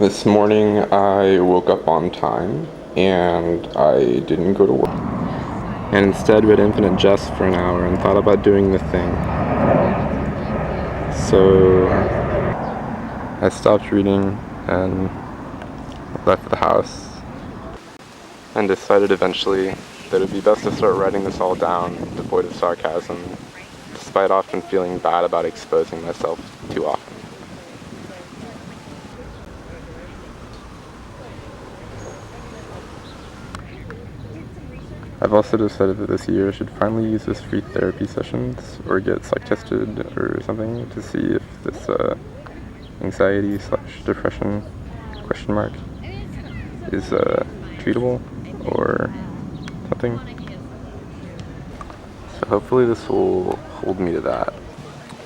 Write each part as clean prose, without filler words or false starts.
This morning I woke up on time and I didn't go to work. And instead read Infinite Jest for an hour and thought about doing the thing. So I stopped reading and left the house and decided eventually that it would be best to start writing this all down, devoid of sarcasm, despite often feeling bad about exposing myself too often. I've also decided that this year I should finally use this free therapy sessions or get psych tested or something to see if this anxiety/depression question mark is treatable or something. So hopefully this will hold me to that.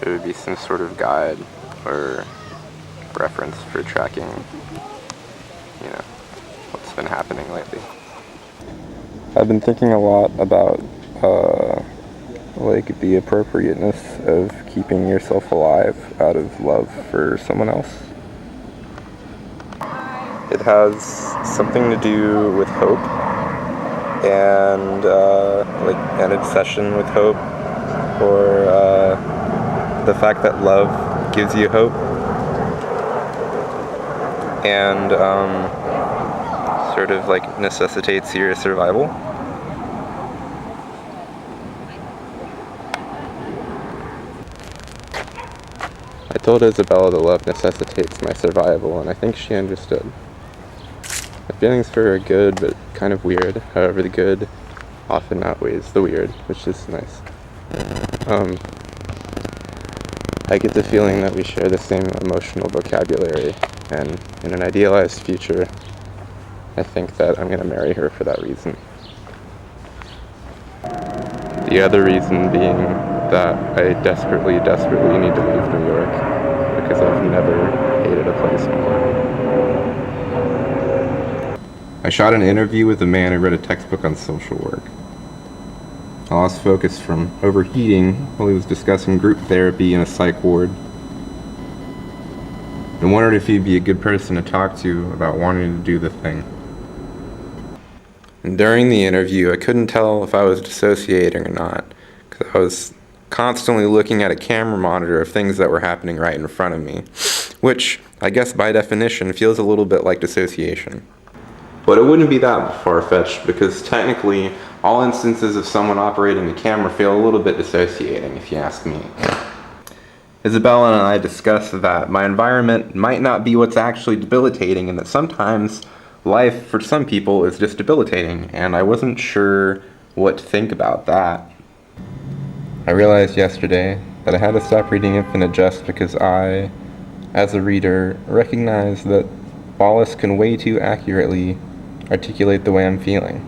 It would be some sort of guide or reference for tracking, what's been happening lately. I've been thinking a lot about the appropriateness of keeping yourself alive out of love for someone else. It has something to do with hope and an obsession with hope, or the fact that love gives you hope, and necessitates your survival. I told Isabella that love necessitates my survival, and I think she understood. My feelings for her are good, but kind of weird. However, the good often outweighs the weird, which is nice. I get the feeling that we share the same emotional vocabulary, and in an idealized future, I think that I'm going to marry her for that reason. The other reason being that I desperately need to leave New York, because I've never hated a place more. I shot an interview with a man who read a textbook on social work. I lost focus from overheating while he was discussing group therapy in a psych ward. I wondered if he'd be a good person to talk to about wanting to do the thing. And during the interview, I couldn't tell if I was dissociating or not, because I was constantly looking at a camera monitor of things that were happening right in front of me, which, I guess by definition, feels a little bit like dissociation. But it wouldn't be that far-fetched, because technically, all instances of someone operating the camera feel a little bit dissociating, if you ask me. Isabella and I discussed that my environment might not be what's actually debilitating, and that sometimes life for some people is just debilitating, and I wasn't sure what to think about that. I realized yesterday that I had to stop reading Infinite Jest because I, as a reader, recognize that Wallace can way too accurately articulate the way I'm feeling.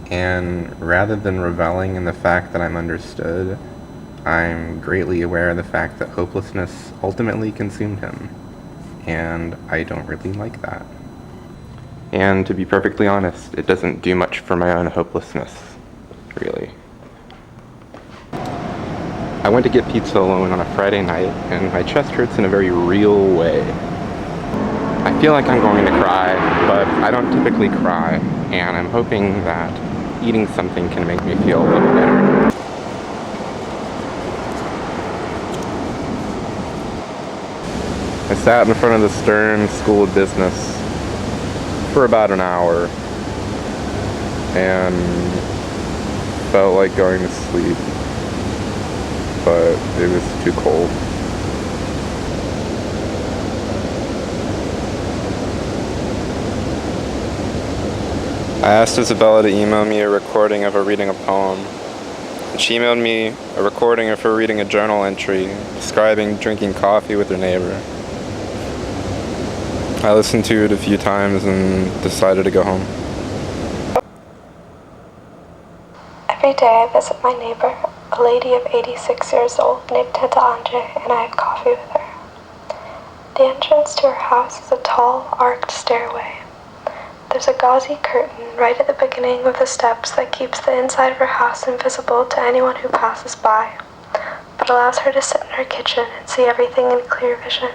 And rather than reveling in the fact that I'm understood, I'm greatly aware of the fact that hopelessness ultimately consumed him, and I don't really like that. And to be perfectly honest, it doesn't do much for my own hopelessness, really. I went to get pizza alone on a Friday night, and my chest hurts in a very real way. I feel like I'm going to cry, but I don't typically cry, and I'm hoping that eating something can make me feel a little better. I sat in front of the Stern School of Business for about an hour and felt like going to sleep, but it was too cold. I asked Isabella to email me a recording of her reading a poem, and she emailed me a recording of her reading a journal entry describing drinking coffee with her neighbor. I listened to it a few times and decided to go home. Every day I visit my neighbor, a lady of 86 years old named Teta Anđe, and I have coffee with her. The entrance to her house is a tall, arched stairway. There's a gauzy curtain right at the beginning of the steps that keeps the inside of her house invisible to anyone who passes by, but allows her to sit in her kitchen and see everything in clear vision.